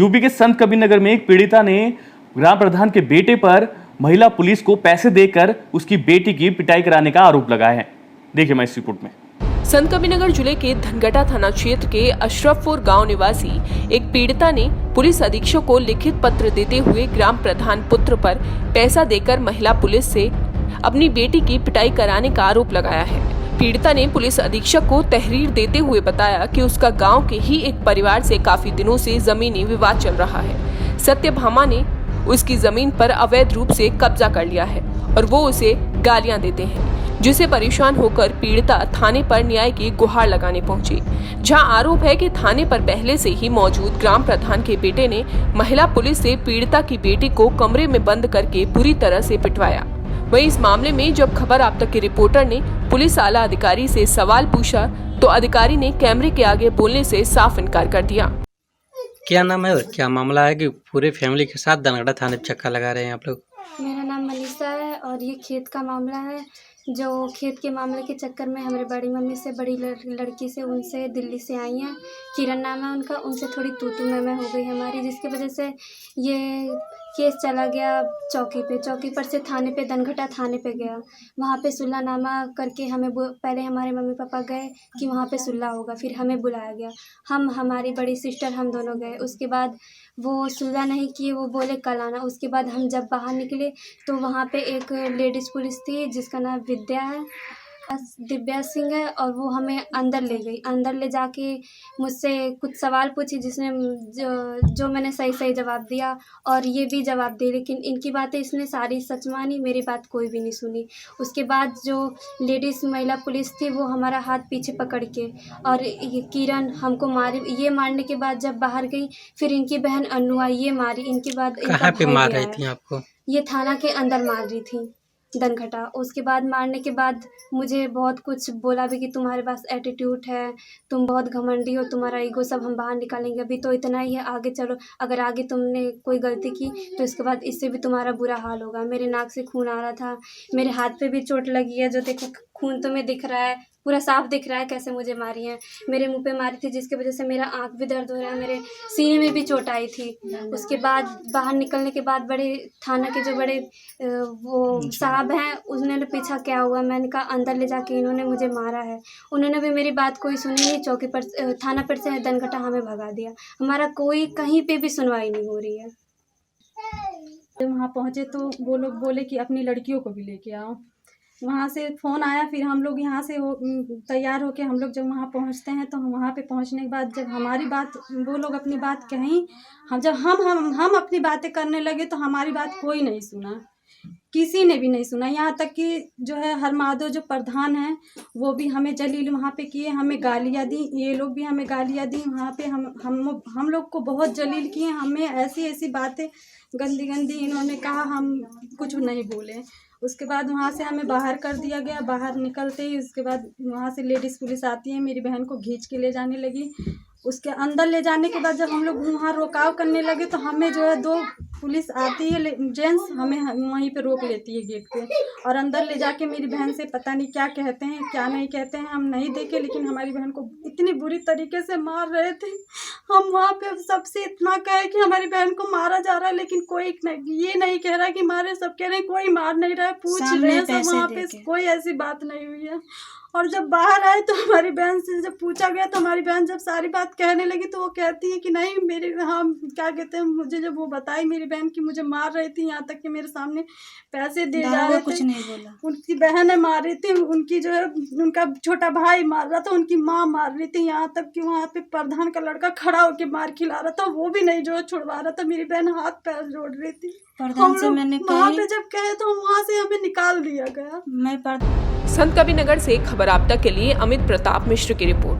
UP के संत कबीरनगर में एक पीड़िता ने ग्राम प्रधान के बेटे पर महिला पुलिस को पैसे देकर उसकी बेटी की पिटाई कराने का आरोप लगाया है। देखिए मैं इस रिपोर्ट में। संत कबीरनगर जिले के धनगटा थाना क्षेत्र के अशरफपुर गांव निवासी एक पीड़िता ने पुलिस अधीक्षक को लिखित पत्र देते हुए ग्राम प्रधान पुत्र पर पैसा देकर महिला पुलिस से अपनी बेटी की पिटाई कराने का आरोप लगाया है। पीड़िता ने पुलिस अधीक्षक को तहरीर देते हुए बताया कि उसका गांव के ही एक परिवार से काफी दिनों से जमीनी विवाद चल रहा है। सत्यभामा ने उसकी जमीन पर अवैध रूप से कब्जा कर लिया है और वो उसे गालियां देते हैं, जिससे परेशान होकर पीड़िता थाने पर न्याय की गुहार लगाने पहुंची, जहां आरोप है कि थाने पर पहले से ही मौजूद ग्राम प्रधान के बेटे ने महिला पुलिस से पीड़िता की बेटी को कमरे में बंद करके बुरी तरह से पिटवाया। वहीं इस मामले में जब खबर आप तक के रिपोर्टर ने पुलिस आला अधिकारी से सवाल पूछा तो अधिकारी ने कैमरे के आगे बोलने से साफ इनकार कर दिया। क्या नाम है और क्या मामला है कि पूरे फैमिली के साथ धनगटा थाने पे चक्का लगा रहे हैं आप लोग? मेरा नाम मनीषा है और ये खेत का मामला है। जो खेत के मामले के चक्कर में हमारी बड़ी मम्मी से बड़ी लड़की से उनसे दिल्ली से आई हैं, किरण नाम है उनका, उनसे थोड़ी तू मैं हो गई हमारी, जिसकी वजह से ये केस चला गया चौकी पर से थाने पे, धनगटा थाने पे गया। वहाँ पे सुलहनामा करके हमें पहले हमारे मम्मी पापा गए कि वहाँ पे सुलह होगा, फिर हमें बुलाया गया। हमारी बड़ी सिस्टर हम दोनों गए। उसके बाद वो सुलह नहीं किए, वो बोले कल आना। उसके बाद हम जब बाहर निकले तो वहाँ पे एक लेडीज़ पुलिस थी जिसका नाम दिव्या सिंह है और वो हमें अंदर ले गई। अंदर ले जाके मुझसे कुछ सवाल पूछी जिसने जो मैंने सही जवाब दिया और ये भी जवाब दी, लेकिन इनकी बातें इसने सारी सच मानी, मेरी बात कोई भी नहीं सुनी। उसके बाद जो लेडीज़ महिला पुलिस थी वो हमारा हाथ पीछे पकड़ के और किरण हमको मारी। ये मारने के बाद जब बाहर गई फिर इनकी बहन अनु आई, ये मारी। इनके बाद कहाँ पे मार रही थी आपको? ये थाना के अंदर मार रही थी, धनगटा। उसके बाद मारने के बाद मुझे बहुत कुछ बोला भी कि तुम्हारे पास एटीट्यूड है, तुम बहुत घमंडी हो, तुम्हारा ईगो सब हम बाहर निकालेंगे, अभी तो इतना ही है, आगे चलो, अगर आगे तुमने कोई गलती की तो इसके बाद इससे भी तुम्हारा बुरा हाल होगा। मेरे नाक से खून आ रहा था, मेरे हाथ पे भी चोट लगी है, जो देखो खून तुम्हें दिख रहा है, पूरा साफ दिख रहा है कैसे मुझे मारी है। मेरे मुंह पे मारी थी जिसकी वजह से मेरा आँख भी दर्द हो रहा है, मेरे सीने में भी चोट आई थी। उसके बाद बाहर निकलने के बाद बड़े थाना के जो बड़े वो साहब हैं उन्होंने पूछा क्या हुआ, मैंने कहा अंदर ले जाके इन्होंने मुझे मारा है। उन्होंने भी मेरी बात कोई सुनी नहीं, चौकी पर थाना पर से धनगटा हमें भगा दिया। हमारा कोई कहीं पे भी सुनवाई नहीं हो रही है। जब वहाँ पहुँचे तो वो लोग बोले कि अपनी लड़कियों को भी लेके आओ। वहाँ से फ़ोन आया, फिर हम लोग यहाँ से तैयार होके हम लोग जब वहाँ पहुँचते हैं तो वहाँ पे पहुँचने के बाद जब हमारी बात, वो लोग अपनी बात कहीं, हम अपनी बातें करने लगे तो हमारी बात कोई नहीं सुना, किसी ने भी नहीं सुना। यहाँ तक कि जो है हरमाधव जो प्रधान हैं वो भी हमें जलील वहाँ पे किए, हमें गालियाँ दी, ये लोग भी हमें गालियाँ दी। वहाँ पे हम लोग को बहुत जलील किए, हमें ऐसी बातें गंदी इन्होंने कहा, हम कुछ नहीं बोले। उसके बाद वहाँ से हमें बाहर कर दिया गया। बाहर निकलते ही उसके बाद वहाँ से लेडीज़ पुलिस आती है, मेरी बहन को खींच के ले जाने लगी। उसके अंदर ले जाने के बाद जब हम लोग वहाँ रोकाव करने लगे तो हमें जो है 2 पुलिस आती है जेंट्स, हमें वहीं पे रोक लेती है गेट पे और अंदर ले जाके मेरी बहन से पता नहीं क्या कहते हैं क्या नहीं कहते हैं, हम नहीं देखे, लेकिन हमारी बहन को इतनी बुरी तरीके से मार रहे थे। हम वहाँ पे सबसे इतना कहे कि हमारी बहन को मारा जा रहा है, लेकिन कोई ये नहीं कह रहा कि मारे, सब कह रहे हैं कोई मार नहीं रहा है, पूछ रहे हैं सब, वहाँ पे कोई ऐसी बात नहीं हुई है। और जब बाहर आए तो हमारी बहन से जब पूछा गया तो हमारी बहन जब सारी बात कहने लगी तो वो कहती है कि नहीं क्या कहते हैं, मुझे जब वो बताई मेरी बहन की मुझे मार रही थी, यहाँ तक कि मेरे सामने पैसे दे जा रहे थे, कुछ नहीं बोला। उनकी बहन है मार रही थी, उनकी जो है उनका छोटा भाई मार रहा था, उनकी माँ मार रही थी, यहाँ तक कि वहाँ पे प्रधान का लड़का खड़ा होकर मार खिला रहा था, वो भी नहीं जो छुड़वा रहा था। मेरी बहन हाथ पैर जोड़ रही थी। प्रधान से मैंने वहाँ पे जब कहे तो वहाँ से हमें निकाल दिया गया। संत कबीरनगर से खबर आप तक के लिए अमित प्रताप मिश्र की रिपोर्ट।